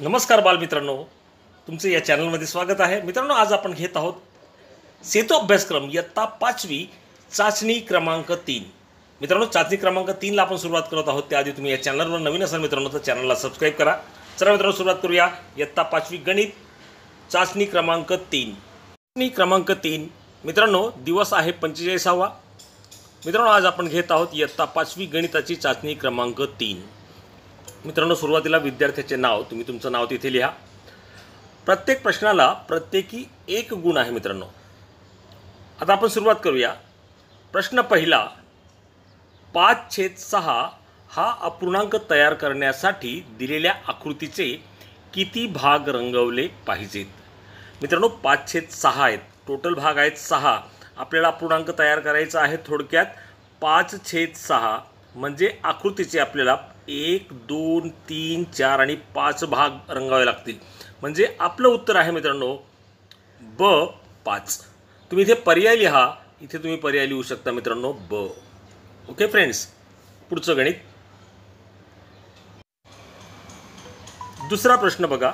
नमस्कार बालमित्रांनो, तुमचे या चॅनलमध्ये स्वागत आहे. मित्रांनो, आज आपण घेत आहोत सेतू अभ्यासक्रम इयत्ता 5वी चाचणी क्रमांक 3. मित्रांनो, चाचणी क्रमांक 3 ला आपण सुरुवात करत आहोत. त्याआधी तुम्ही या चॅनलवर नवीन असाल मित्रांनो तर चॅनलला सबस्क्राईब करा. चला मित्रांनो, सुरुवात करूया. इयत्ता 5वी गणित चाचणी क्रमांक 3. चाचणी क्रमांक 3 मित्रांनो, दिवस आहे 45वा. मित्रांनो, आज आपण घेत आहोत इयत्ता 5वी गणिताची चाचणी क्रमांक 3. मित्रांनो, सुरुवातीला विद्यार्थ्याचे नाव, तुम्ही तुमचं नाव तिथे लिहा. प्रत्येक प्रश्नाला प्रत्येकी 1 गुण आहे. मित्रांनो, आता आपण सुरुवात करूया. प्रश्न पहिला, 5/6 हा अपूर्णांक तयार करण्यासाठी दिलेल्या आकृतीचे किती भाग रंगवले पाहिजेत? मित्रांनो, 5/6 आहेत, टोटल भाग आहेत 6. आपल्याला अपूर्णांक तयार करायचा आहे. थोडक्यात 5/6 म्हणजे आकृतीचे आपल्याला 1, 2, 3, 4 आणि 5 भाग रंगवावे लागतील. म्हणजे आपलं उत्तर आहे मित्रांनो ब 5. तुम्ही इथे पर्याय लिहा. इथे तुम्ही पर्याय लिहू शकता मित्रांनो ब. ओके फ्रेंड्स, पुढचं गणित. दुसरा प्रश्न बघा.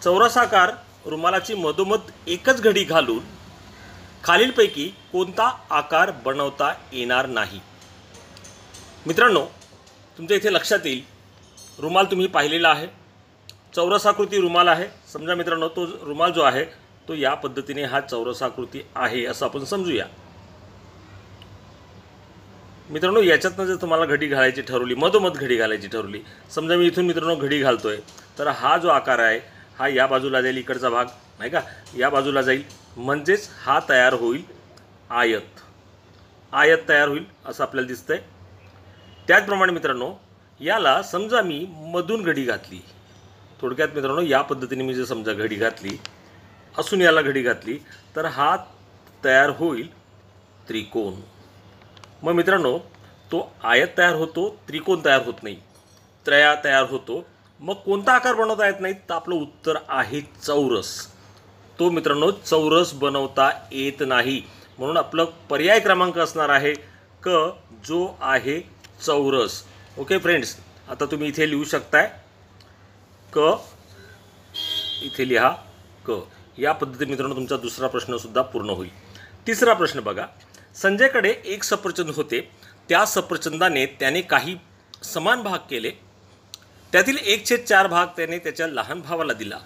चौरसाकार रुमालाची मधोमध एकच घडी घालून खालीलपैकी कोणता आकार बनवता येणार नाही? मित्रांनो, तुमच्या इथे लक्षात येईल, रुमाल तुम्ही पाहिलेला आहे, चौरसाकृती रुमाल आहे. समजा मित्रांनो, तो रुमाल जो आहे तो या पद्धतीने हा चौरसाकृती आहे असं आपण समजूया. मित्रांनो, याच्यातनं जर तुम्हाला घडी घालायची ठरवली, मधोमध घडी घालायची ठरवली, समजा मी इथून मित्रांनो घडी घालतोय, तर हा जो आकार आहे हा या बाजूला जाईल, इकडचा भाग नाही का या बाजूला जाईल, म्हणजेच हा तयार होईल आयत. आयत तयार होईल असं आपल्याला दिसतंय. त्याचप्रमाणे मित्रांनो, याला समजा मी मधून घडी घातली. थोडक्यात मित्रांनो, या पद्धतीने मी जर समजा घडी घातली, असून याला घडी घातली, तर हा तयार होईल त्रिकोण. मग मित्रांनो, तो आयत तयार होतो, त्रिकोण तयार होत नाही, त्रया तयार होतो. मग कोणता आकार बनवता येत नाही? तर आपलं उत्तर आहे चौरस. तो मित्रांनो चौरस बनवता येत नाही. म्हणून आपलं पर्याय क्रमांक असणार आहे क, जो आहे चौरस. ओके फ्रेंड्स, आता तुम्ही इथे लिहू शकताय क, इथे लिहा क. या पद्धतीने मित्रांनो तुमचा दुसरा प्रश्नसुद्धा पूर्ण होईल. तिसरा प्रश्न बघा. संजयकडे एक सफरचंद होते. त्या सफरचंदाने त्याने काही समान भाग केले. त्यातील 1/4 भाग त्याने त्याच्या लहान भावाला दिला.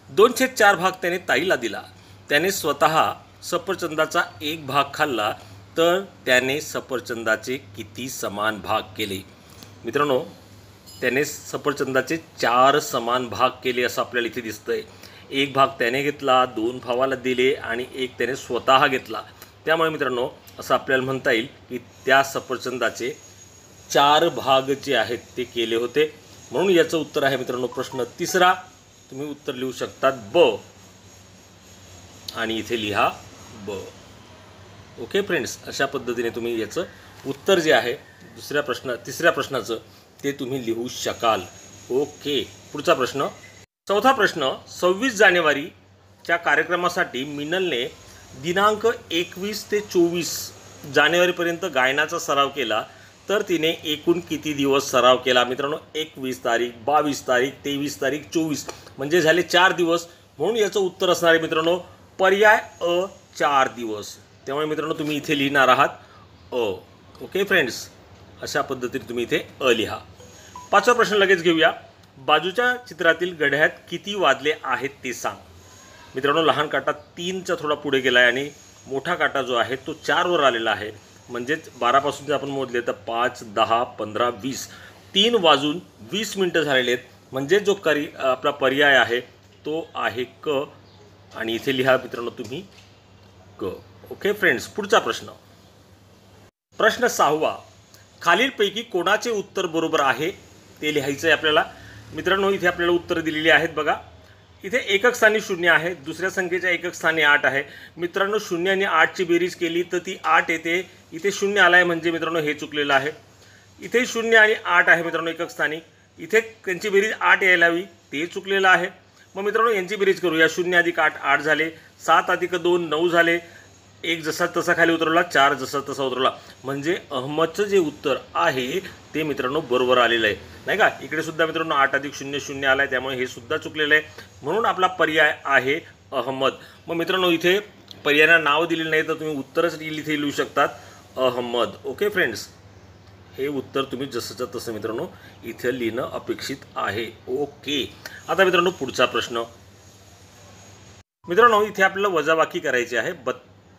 2/4 भाग त्याने ताईला दिला. त्याने स्वतः सफरचंदाचा एक भाग खाल्ला, तर त्याने सफरचंदाचे किती समान भाग केले? मित्रांनो, त्याने सफरचंदाचे 4 समान भाग केले असं आपल्याला इथे दिसतंय. एक भाग त्याने घेतला, 2 भावाला दिले आणि एक त्याने स्वतः घेतला. त्यामुळे मित्रांनो असं आपल्याला म्हणता येईल की त्या सफरचंदाचे 4 भाग जे आहेत ते केले होते. म्हणून याचं उत्तर आहे मित्रांनो प्रश्न तिसरा. तुम्ही उत्तर लिहू शकतात ब आणि इथे लिहा ब. ओके फ्रेंड्स, अशा पद्धतीने तुम्ही याचं उत्तर जे आहे तिसऱ्या प्रश्नाचं ते तुम्ही लिहू शकाल. ओके, पुढचा प्रश्न. चौथा प्रश्न. 26 जानेवारीच्या कार्यक्रमासाठी मिनलने दिनांक 21 ते 24 जानेवारीपर्यंत गायनाचा सराव केला, तर तिने एकूण किती दिवस सराव केला? मित्रांनो, 21 तारीख, 22 तारीख, 23 तारीख, 24 म्हणजे झाले 4 दिवस. म्हणून याचं उत्तर असणार आहे मित्रांनो पर्याय अ, 4 दिवस. त्यामुळे मित्रांनो तुम्ही इथे लिहिणार आहात अ. ओके फ्रेंड्स, अशा पद्धतीने तुम्ही इथे अ लिहा. पाचवा प्रश्न लगेच घेऊया. बाजूच्या चित्रातील घड्याळात किती वाजले आहेत ते सांग. मित्रांनो, लहान काटा 3चा थोडा पुढे गेला आहे आणि मोठा काटा जो आहे तो 4 वर आलेला आहे. म्हणजेच 12 पासून जर आपण मोजले तर 5, 10, 15, 20, 3 वाजून 20 मिनटं झालेले आहेत. म्हणजे जो आपला पर्याय आहे तो आहे क आणि इथे लिहा मित्रांनो तुम्ही क. ओके फ्रेंड्स, पुढचा प्रश्न. प्रश्न 6वा. खालीलपैकी कोणाचे उत्तर बरोबर आहे ते लिहायचं आहे आपल्याला. मित्रांनो, इथे आपल्याला उत्तर दिलेली आहेत बघा. इथे एकक स्थानी 0 आहे, दुसऱ्या संख्येच्या एकक स्थानी 8 आहे. मित्रांनो, 0 आणि 8ची बेरीज केली तर ती 8 येते. इथे 0 आला आहे म्हणजे मित्रांनो हे चुकलेलं आहे. इथे 0 आणि 8 आहे मित्रांनो एकक स्थानी. इथे त्यांची बेरीज 8 यायला हवी, ते चुकलेलं आहे. मग मित्रांनो यांची बेरीज करूया. 0 + 8 8 झाले, 7 + 2 9 झाले, 1 जसा तसा खाली उतरवला, 4 जसा तसा उतरवला, म्हणजे अहमदचं जे उत्तर आहे ते मित्रांनो बरोबर आलेलं आहे, नाही का. इकडे सुद्धा मित्रांनो 8 + 0 0 आला आहे, त्यामुळे हे सुद्धा चुकलेलं आहे. म्हणून आपला पर्याय आहे अहमद. मग मित्रांनो इथे पर्यायांना नाव दिलेलं नाही, तर तुम्ही उत्तरच इथे लिहू शकतात अहमद. ओके फ्रेंड्स, हे उत्तर तुम्ही जसंच्या तसं मित्रांनो इथे लिहिणं अपेक्षित आहे. ओके, आता मित्रांनो पुढचा प्रश्न. मित्रांनो इथे आपल्याला वजाबाकी करायची आहे.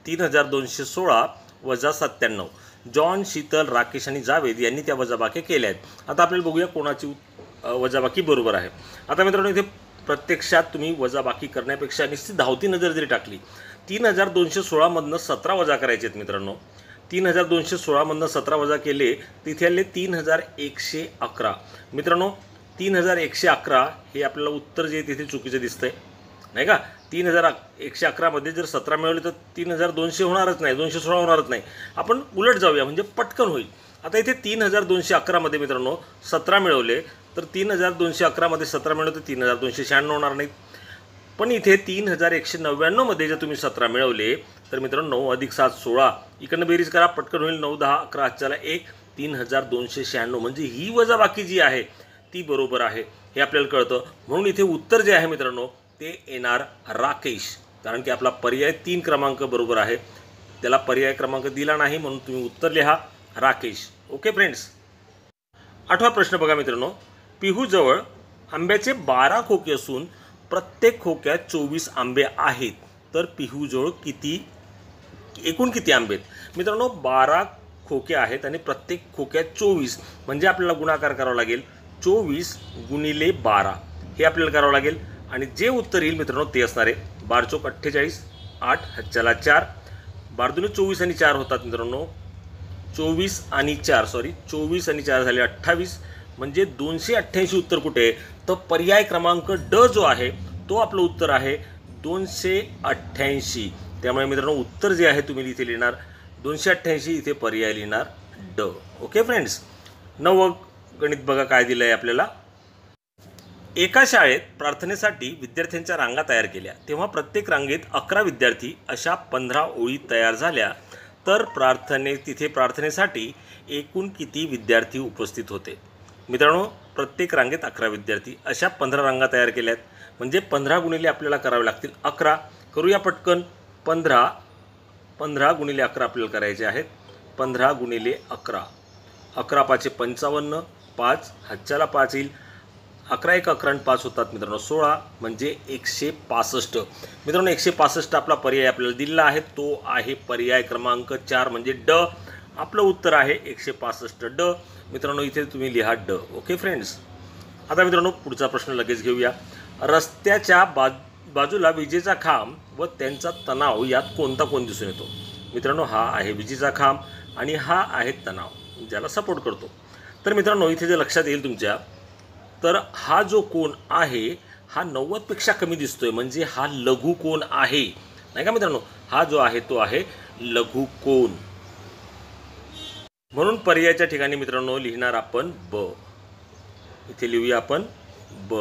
3216 वजा 97. जॉन, शीतल, राकेश आणि जावेद यांनी त्या वजाबाकी केल्या आहेत. आता आपल्याला बघूया कोणाची वजाबाकी बरोबर आहे. आता मित्रांनो इथे प्रत्यक्षात तुम्ही वजाबाकी करण्यापेक्षा निश्चित धावती नजर जरी टाकली, 3216 मधनं 17 वजा करायचे आहेत मित्रांनो. 3216 मधनं 17 वजा केले, तिथे आले 3111. मित्रांनो 3111 हे आपल्याला उत्तर जे तिथे चुकीचं दिसतंय, नाही का. 3111 मध्ये जर 17 मिळवले तर 3200 होणारच नाही, 216 होणारच नाही. आपण उलट जाऊया म्हणजे पटकन होईल. आता इथे 3211 मध्ये मित्रांनो 17 मिळवले, तर 3211 मध्ये 17 मिळवले तर 3296 होणार नाहीत. पण इथे 3199 मध्ये जर तुम्ही 17 मिळवले, तर मित्रांनो 9 + 7 16, इकडनं बेरीज करा, पटकन होईल. 9 10 11 हातच्याला 1, 3296. म्हणजे ही वजाबाकी जी आहे ती बरोबर आहे हे आपल्याला कळतं. म्हणून इथे उत्तर जे आहे मित्रांनो ते येणार राकेश, कारण की आपला पर्याय 3 क्रमांक बरोबर आहे. त्याला पर्याय क्रमांक दिला नाही, म्हणून तुम्ही उत्तर लिहा राकेश. ओके फ्रेंड्स, 8वा प्रश्न बघा मित्रांनो. पिहूजवळ आंब्याचे 12 खोके असून प्रत्येक खोक्यात 24 आंबे आहेत, तर पिहूजवळ एकूण किती आंबे आहेत? मित्रांनो 12 खोके आहेत आणि प्रत्येक खोक्यात 24, म्हणजे आपल्याला गुणाकार करावा लागेल. 24 गुणिले 12 हे आपल्याला करावं लागेल. आणि जे उत्तर येईल मित्रांनो ते असणार आहे 12 चौक 48, 8 हातच्याला 4, 12 दूने 24 आणि 4 होतात मित्रांनो. 24 आणि 4 झाले 28, म्हणजे 288 उत्तर कुठे आहे? तर पर्याय क्रमांक ड जो आहे तो आपलं उत्तर आहे 288. त्यामुळे मित्रांनो उत्तर जे आहे तुम्ही इथे लिहिणार 288, इथे पर्याय लिहिणार ड. ओके फ्रेंड्स, 9वं गणित बघा काय दिलं आहे आपल्याला. एका शाळेत प्रार्थनेसाठी विद्यार्थ्यांच्या रांगा तयार केल्या, तेव्हा प्रत्येक रांगेत 11 विद्यार्थी अशा 15 ओळी तयार झाल्या, तर तिथे प्रार्थनेसाठी एकूण किती विद्यार्थी उपस्थित होते? मित्रांनो प्रत्येक रांगेत 11 विद्यार्थी अशा 15 रांगा तयार केल्यात, म्हणजे 15 गुणिले आपल्याला करावे लागतील 11. करूया पटकन. 15 गुणिले 11 आपल्याला करायचे आहेत. 15 गुणिले 11, 11 5 55, 5 हातच्याला 5 येईल. 11 1 11 आणि 5 होतात मित्रांनो 16, म्हणजे 165. मित्रांनो 165 आपला पर्याय आपल्याला दिलेला आहे, तो आहे पर्याय क्रमांक 4, म्हणजे ड. आपलं उत्तर आहे 165 ड. मित्रांनो इथे तुम्ही लिहा ड. ओके फ्रेंड्स, आता मित्रांनो पुढचा प्रश्न लगेच घेऊया. रस्त्याच्या बाजूला विजेचा खांब व त्यांचा तणाव यात कोण दिसून येतो? मित्रांनो हा आहे विजेचा खांब आणि हा आहे तणाव, ज्याला सपोर्ट करतो. तर मित्रांनो इथे जे लक्षात येईल तुमच्या, तर हा जो कोण आहे हा 90 पेक्षा कमी दिसतोय, म्हणजे हा लघु कोण आहे, नाही का मित्रांनो. हा जो आहे तो आहे लघु कोण. म्हणून पर्यायाच्या ठिकाणी मित्रांनो लिहिणार आपण ब. इथे लिहूया आपण ब.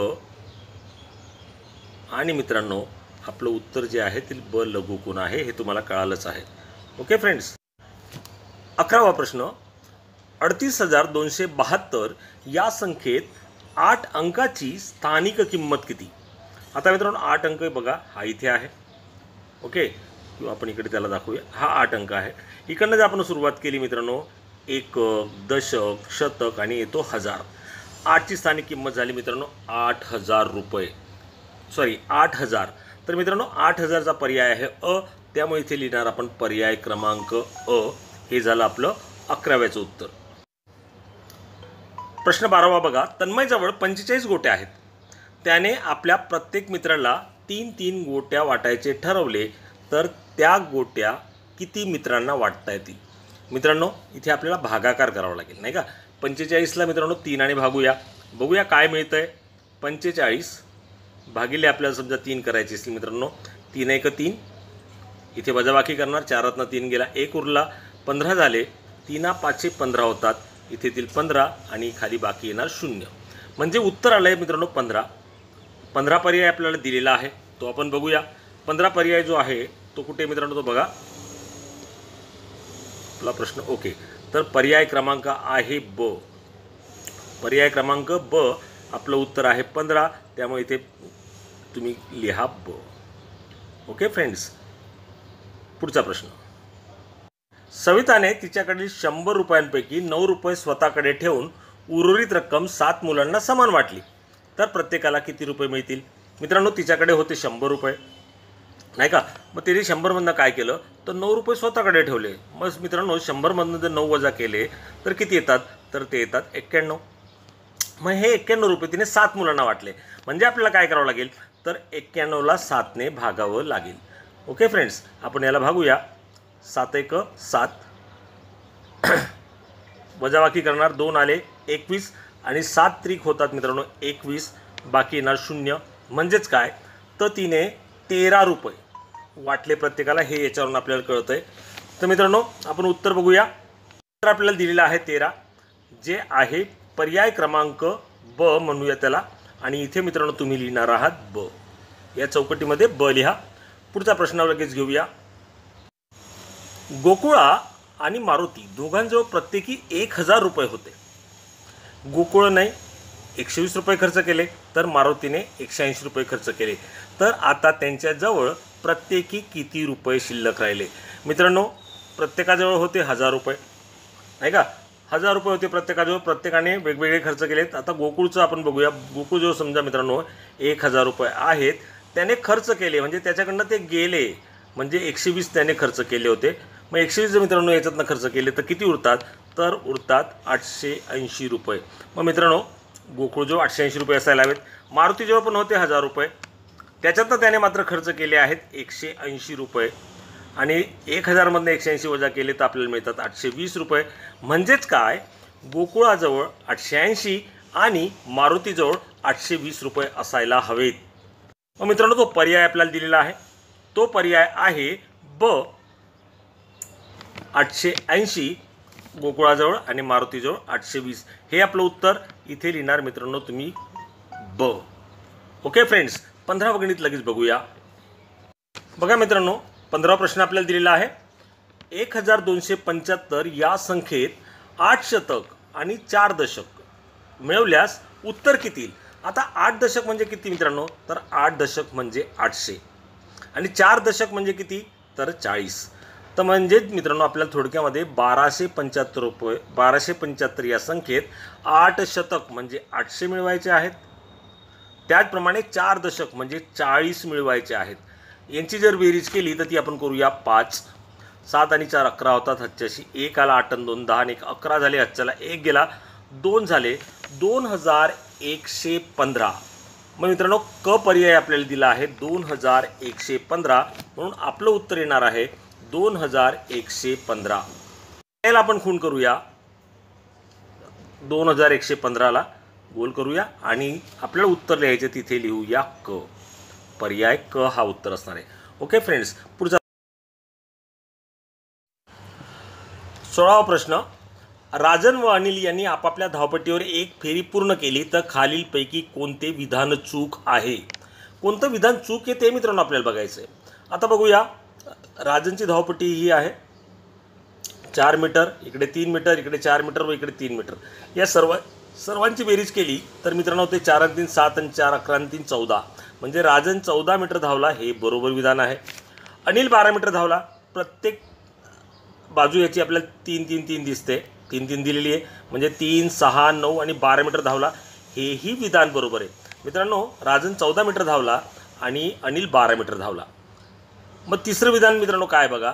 आणि मित्रांनो आपलं उत्तर जे आहे ते ब लघु कोण आहे हे तुम्हाला कळालंच आहे. ओके फ्रेंड्स, 11वा प्रश्न. 38,272 या संख्येत 8 अंकाची स्थानिक किंमत किती? आता मित्रांनो 8 अंक बघा, हा इथे आहे. ओके, किंवा आपण इकडे त्याला दाखवूया. हा 8 अंक आहे. इकडनं जर आपण सुरुवात केली मित्रांनो, एकक, दशक, शतक आणि येतो 1000. 8ची स्थानिक किंमत झाली मित्रांनो 8000 रुपये. 8000. तर मित्रांनो 8000चा पर्याय आहे अ, त्यामुळे इथे लिहिणार आपण पर्याय क्रमांक अ. हे झालं आपलं 11व्याचं उत्तर. प्रश्न 12वा बघा. तन्मयजवळ 45 गोट्या आहेत. त्याने आपल्या प्रत्येक मित्राला 3-3 गोट्या वाटायचे ठरवले, तर त्या गोट्या किती मित्रांना वाटता येतील? मित्रांनो इथे आपल्याला भागाकार करावा लागेल, नाही का. 45ला मित्रांनो 3 आणि भागूया, बघूया काय मिळतं आहे. 45 भागिले आपल्याला समजा 3 करायचे असतील मित्रांनो, 3 1 3, इथे वजाबाकी करणार, 4तनं 3 गेला, 1 उरला, 15 झाले. 3 5 15 होतात, इथे येतील 15 आणि खाली बाकी येणार 0. म्हणजे उत्तर आलं आहे मित्रांनो 15. 15 पर्याय आपल्याला दिलेला आहे, तो आपण बघूया. 15 पर्याय जो आहे तो कुठे मित्रांनो, तो बघा आपला प्रश्न ओके. तर पर्याय क्रमांक आहे ब. पर्याय क्रमांक ब आपलं उत्तर आहे 15. त्यामुळे इथे तुम्ही लिहा ब. Okay friends. पुढचा प्रश्न. सविताने तिच्याकडील 100 रुपयांपैकी 9 रुपये स्वतःकडे ठेवून उर्वरित रक्कम 7 मुलांना समान वाटली, तर प्रत्येकाला किती रुपये मिळतील? मित्रांनो, तिच्याकडे होते 100 रुपये, नाही का. मग तिने 100मधनं काय केलं तर 9 रुपये स्वतःकडे ठेवले. मग मित्रांनो, 100मधनं जर 9 वजा केले तर किती येतात? तर ते येतात 91. मग हे 91 रुपये तिने 7 मुलांना वाटले. म्हणजे आपल्याला काय करावं लागेल तर 91ला 7ने भागावं लागेल. ओके फ्रेंड्स, आपण याला भागूया. 7 1 7, वजाबाकी करणार 2 आले 21 आणि 7 त्रिक होतात मित्रांनो 21, बाकी येणार 0. म्हणजेच काय तर तिने 13 रुपये वाटले प्रत्येकाला. हे याच्यावरून आपल्याला कळतं आहे. तर मित्रांनो, आपण उत्तर बघूया. उत्तर आपल्याला दिलेलं आहे 13, जे आहे पर्याय क्रमांक ब म्हणूया त्याला. आणि इथे मित्रांनो तुम्ही लिहिणार आहात ब. या चौकटीमध्ये ब लिहा. पुढचा प्रश्न लगेच घेऊया. गोकुळा आणि मारुती दोघांजवळ प्रत्येकी 1000 रुपये होते. गोकुळाने 120 रुपये खर्च केले, तर मारुतीने 180 रुपये खर्च केले. तर आता त्यांच्याजवळ प्रत्येकी किती रुपये शिल्लक राहिले? मित्रांनो, प्रत्येकाजवळ होते 1000 रुपये, नाही का. 1000 रुपये होते प्रत्येकाजवळ. प्रत्येकाने वेगवेगळे खर्च केलेत. आता गोकुळचं आपण बघूया. गोकुळजवळ समजा मित्रांनो 1000 रुपये आहेत. त्याने खर्च केले म्हणजे त्याच्याकडनं ते गेले, म्हणजे 120 त्याने खर्च केले होते. मग 120 जर मित्रांनो याच्यातनं खर्च केले तर किती उरतात? तर उरतात 880 रुपये. मग मित्रांनो, गोकुळजवळ 880 रुपये असायला हवेत. मारुतीजवळ पण होते 1000 रुपये. त्याच्यातनं त्याने मात्र खर्च केले आहेत 180 रुपये. आणि 1000मधनं 180 वजा केले तर आपल्याला मिळतात 820 रुपये. म्हणजेच काय, गोकुळाजवळ 880 आणि मारुतीजवळ 820 रुपये असायला हवेत. मग मित्रांनो, तो पर्याय आपल्याला दिलेला आहे. तो पर्याय आहे ब, 880 गोकुळाजवळ आणि मारुतीजवळ 820. हे आपलं उत्तर इथे लिहिणार मित्रांनो तुम्ही ब. ओके फ्रेंड्स, 15 गणित लगेच बघूया. बघा मित्रांनो, 15 प्रश्न आपल्याला दिलेला आहे. 1275 या संख्येत 8 शतक आणि 4 दशक मिळवल्यास उत्तर किती येईल? आता 8 दशक म्हणजे किती मित्रांनो? तर 8 दशक म्हणजे 800 आणि 4 दशक म्हणजे किती? तर 40. तर म्हणजे मित्रांनो आपल्याला थोडक्यामध्ये 1275 रुपये 1275 या संख्येत 8 शतक म्हणजे 800 मिळवायचे आहेत. त्याचप्रमाणे 4 दशक म्हणजे 40 मिळवायचे आहेत. यांची जर बेरीज केली तर ती आपण करूया 5. 7 आणि 4 11 होतात. हच्च्याशी 1 आला, 8 आणि 2 10 आणि 1 11 झाले. हच्च्याला 1 गेला, 2 झाले, 2115. मग मित्रांनो, क पर्याय आपल्याला दिला आहे 2115. म्हणून आपलं उत्तर येणार आहे 2115. याला आपण खूण करूया. 2115ला गोल करूया आणि आपल्याला उत्तर लिहायचे तिथे लिहूया क. पर्याय क हा उत्तर असणार आहे. ओके फ्रेंड्स, पुढचा 16वा प्रश्न. राजन व अनिल यांनी आपापल्या धावपट्टीवर एक फेरी पूर्ण केली तर खालीलपैकी कोणते विधान चूक आहे? कोणतं विधान चूक आहे ते मित्रांनो आपल्याला बघायचं आहे. आता बघूया. राजनची धावपट्टी ही आहे 4 मीटर, इकडे 3 मीटर, इकडे 4 मीटर व इकडे 3 मीटर. या सर्वांची बेरीज केली तर मित्रांनो ते 4 आणि 3 7 आणि 4 11 आणि 3 14. म्हणजे राजन 14 मीटर धावला, हे बरोबर विधान आहे. अनिल 12 मीटर धावला. प्रत्येक बाजू याची आपल्याला 3 3 3 दिसते. 3 3 दिलेली आहे म्हणजे 3 6 9 आणि 12 मीटर धावला, हेही विधान बरोबर आहे. मित्रांनो, राजन 14 मीटर धावला आणि अनिल 12 मीटर धावला. मग तिसरं विधान मित्रांनो काय बघा.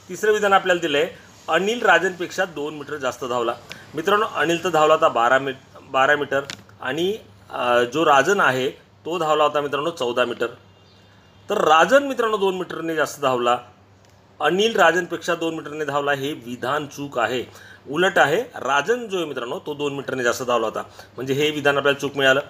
तिसरं विधान आपल्याला दिलं आहे अनिल राजनपेक्षा 2 मीटर जास्त धावला. मित्रांनो, अनिल तर धावला होता 12 मीटर आणि जो राजन आहे तो धावला होता मित्रांनो 14 मीटर. तर राजन मित्रांनो 2 मीटरने जास्त धावला, अनिल राजनपेक्षा 2 मीटरने धावला, हे विधान चूक आहे. उलट आहे, राजन जो आहे मित्रांनो तो 2 मीटरने जास्त धावला होता, म्हणजे हे विधान आपल्याला चूक मिळालं.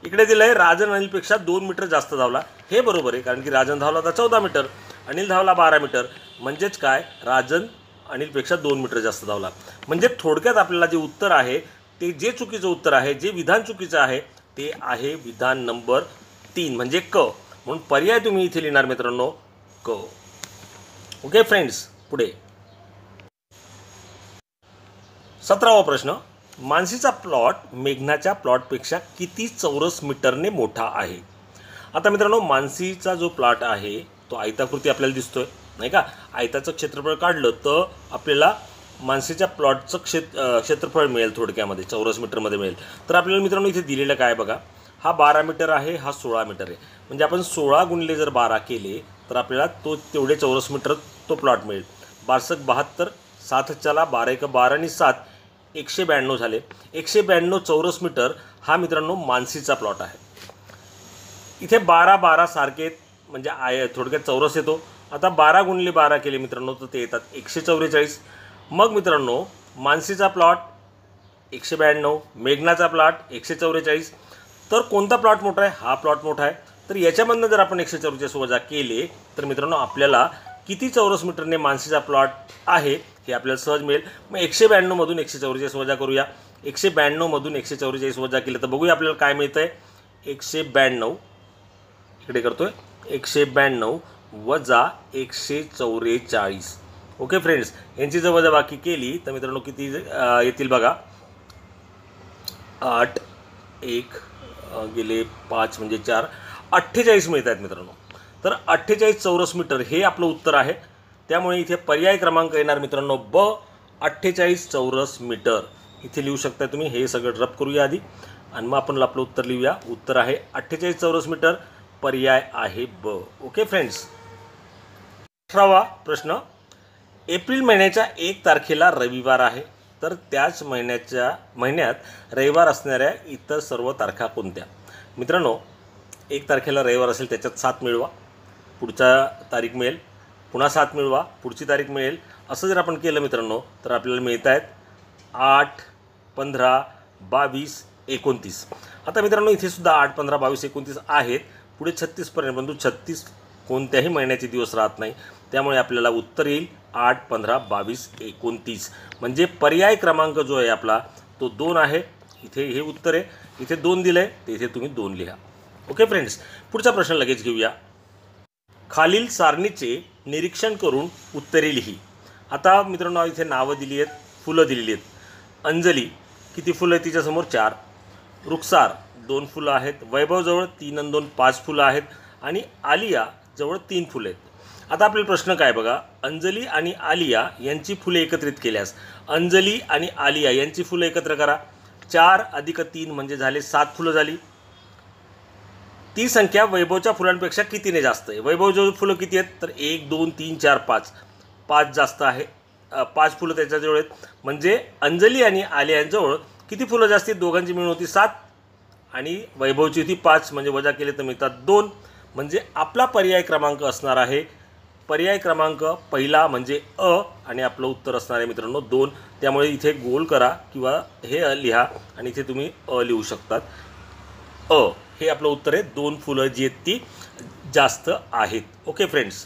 इकडे दिलं आहे राजन अनिलपेक्षा 2 मीटर जास्त धावला, हे बरोबर आहे कारण की राजन धावला होता 14 मीटर, अनिल धावला 12 मीटर. म्हणजेच काय, राजन अनिलपेक्षा 2 मीटर जास्त धावला. म्हणजे थोडक्यात आपल्याला जे उत्तर आहे ते जे चुकीचं उत्तर आहे, जे विधान चुकीचं आहे ते आहे विधान नंबर 3 म्हणजे क. म्हणून पर्याय तुम्ही इथे लिहिणार मित्रांनो क. ओके फ्रेंड्स, पुढे 17वा प्रश्न, मानसीचा प्लॉट मेघनाच्या प्लॉटपेक्षा किती चौरस मीटरने मोठा आहे? आता मित्रांनो, मानसीचा जो प्लॉट आहे तो आयताकृती आपल्याला दिसतोय, नाही का? आयताचं क्षेत्रफळ काढलं तर आपल्याला मानसीच्या प्लॉटचं क्षेत्रफळ मिळेल, थोडक्यामध्ये चौरस मीटरमध्ये मिळेल. तर आपल्याला मित्रांनो इथे दिलेलं काय बघा, हा 12 मीटर आहे, हा 16 मीटर आहे. म्हणजे आपण 16 गुणिले जर 12 केले तर आपल्याला तेवढे चौरस मीटर तो प्लॉट मिळेल. 12 72, 7 चला 12 1 12 आणि 7 192 झाले. 192 चौरस मीटर हा मित्रांनो मानसीचा प्लॉट आहे. इथे 12 12 सारखे म्हणजे थोडक्यात चौरस येतो. आता 12 गुणिले 12 केले मित्रांनो तर ते येतात 144. मग मित्रांनो मानसीचा प्लॉट 192, मेघनाचा प्लॉट 144. तर कोणता प्लॉट मोठा आहे? हा प्लॉट मोठा आहे. तर याच्यामधनं जर आपण 144 वजा केले तर मित्रांनो आपल्याला किती चौरस मीटरने मानसीचा प्लॉट आहे हे आपल्याला सहज मिळेल. मग 192 मधून 144 वजा करूया. 192 मधून 144 वजा केलं तर बघूया आपल्याला काय मिळतंय. 192 इकडे करतोय, 192 वजा 144. ओके फ्रेंड्स, यांची जर वजाबाकी केली तर मित्रांनो किती येतील बघा. 8 1 गेले 5 म्हणजे 4 48 मिळत आहेत मित्रांनो. तर 48 चौरस मीटर हे आपलं उत्तर आहे. त्यामुळे इथे पर्याय क्रमांक येणार मित्रांनो ब, 48 चौरस मीटर. इथे लिहू शकता तुम्ही. हे सगळं रब करूया आधी आणि मग आपण आपलं उत्तर लिहूया. उत्तर आहे 48 चौरस मीटर, पर्याय आहे ब. Okay friends. 18वा प्रश्न, एप्रिल महिन्याच्या 1 तारखेला रविवार आहे, तर त्याच महिन्यात रविवार असणाऱ्या इतर सर्व तारखा कोणत्या? मित्रांनो 1 तारखेला रविवार असेल त्याच्यात 7 मिळवा, पुढचा तारीख मिळेल, पुन्हा 7 मिळवा, पुढची तारीख मिळेल. असं जर आपण केलं मित्रांनो तर आपल्याला मिळत आहेत 8 15 22 29. आता मित्रांनो इथे सुद्धा 8 15 22 29 आहेत, पुढे 36 पर्यंत, परंतु 36 कोणत्याही महिन्याचे दिवस राहत नाही. त्यामुळे आपल्याला उत्तर येईल 8 15 22 29. म्हणजे पर्याय क्रमांक जो आहे आपला तो 2 आहे. इथे हे उत्तर आहे. इथे 2 दिलं आहे तर इथे तुम्ही 2 लिहा. Okay friends. पुढचा प्रश्न लगेच घेऊया. खालील सारणीचे निरीक्षण करून उत्तरे लिही. आता मित्रांनो इथे नावं दिली आहेत, फुलं दिलेली आहेत. अंजली किती फुलं आहेत तिच्यासमोर? 4. रुखसार 2 फुलं आहेत. वैभवजवळ 3 आणि 2 5 फुलं आहेत. आणि आलिया जवळ 3 फुलं आहेत. आता आपल्याला प्रश्न काय बघा, अंजली आणि आलिया यांची फुले एकत्रित केल्यास, अंजली आणि आलिया यांची फुलं एकत्र करा. 4 अधिक 3 म्हणजे झाले 7 फुलं झाली. ती संख्या वैभवच्या फुलांपेक्षा कितीने जास्त आहे? वैभवजवळ फुलं किती आहेत? तर 1 2 3 4 5. 5 जास्त आहे, 5 फुलं त्याच्याजवळ आहेत. म्हणजे अंजली आणि आलियांजवळ किती फुलं जास्त आहेत? दोघांची मिळून होती 7 आणि वैभवची होती 5, म्हणजे वजा केले तर मिळतात 2. म्हणजे आपला पर्याय क्रमांक असणार आहे, पर्याय क्रमांक पहिला म्हणजे अ, आणि आपलं उत्तर असणार आहे मित्रांनो 2. त्यामुळे इथे गोल करा किंवा हे लिहा आणि इथे तुम्ही अ लिहू शकतात. अ हे आपलं उत्तर आहे. 2 फुलं जी आहेत ती जास्त आहेत. Okay friends.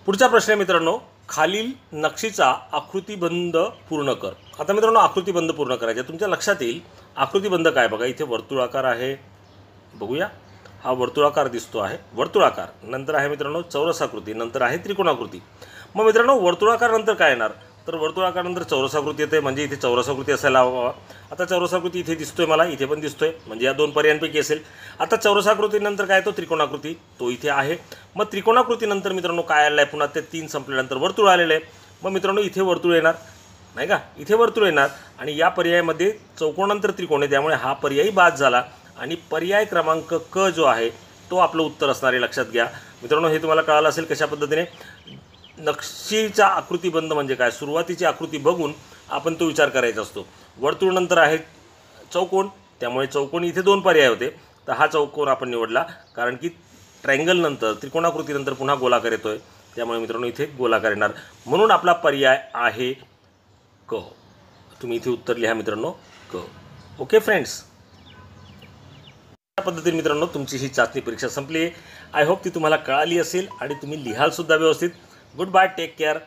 पुढचा प्रश्न आहे मित्रांनो, खालील नक्षीचा आकृतिबंध पूर्ण कर. आता मित्रांनो आकृतिबंध पूर्ण करायचा. तुमच्या लक्षात येईल आकृतिबंध काय बघा. इथे वर्तुळाकार आहे, बघूया. हा वर्तुळाकार दिसतो आहे, वर्तुळाकार. नंतर आहे मित्रांनो चौरसाकृती, नंतर आहे त्रिकोणाकृती. मग मित्रांनो वर्तुळाकार नंतर काय येणार? तर वर्तुळाकार नंतर चौरसाकृती येते, म्हणजे इथे चौरसाकृती असायला हवा. आता चौरसाकृती इथे दिसतोय मला, इथे पण दिसतोय, म्हणजे या 2 पर्यायांपैकी असेल. आता चौरसाकृतीनंतर काय येतो? त्रिकोणाकृती, तो इथे आहे. मग त्रिकोणाकृतीनंतर मित्रांनो काय आलेलं आहे? पुन्हा ते 3 संपल्यानंतर वर्तुळ आलेलं आहे. मग मित्रांनो इथे वर्तुळ येणार, नाही का? इथे वर्तुळ येणार आणि या पर्यायामध्ये चौकोनांतर त्रिकोण आहे, त्यामुळे हा पर्यायी बाद झाला. आणि पर्याय क्रमांक क जो आहे तो आपलं उत्तर असणार आहे. लक्षात घ्या मित्रांनो, हे तुम्हाला कळालं असेल कशा पद्धतीने. नक्षीचा आकृतिबंध म्हणजे काय? सुरुवातीची आकृती बघून आपण तो विचार करायचा असतो. वर्तुळ नंतर आहे चौकोन, त्यामुळे चौकोन इथे 2 पर्याय होते, तर हा चौकोन आपण निवडला. कारण की ट्रायंगल नंतर त्रिकोणाकृतीनंतर पुन्हा गोलाकार येतोय, त्यामुळे मित्रांनो इथे गोलाकार येणार. म्हणून आपला पर्याय आहे क. तुम्ही इथे उत्तर लिहा मित्रांनो क. Okay friends. पद्धतीने मित्रांनो तुमची ही चाचणी परीक्षा संपली. आय होप ती तुम्हाला कळाली असेल आणि तुम्ही लिहाल सुद्धा व्यवस्थित. Good bye, take care.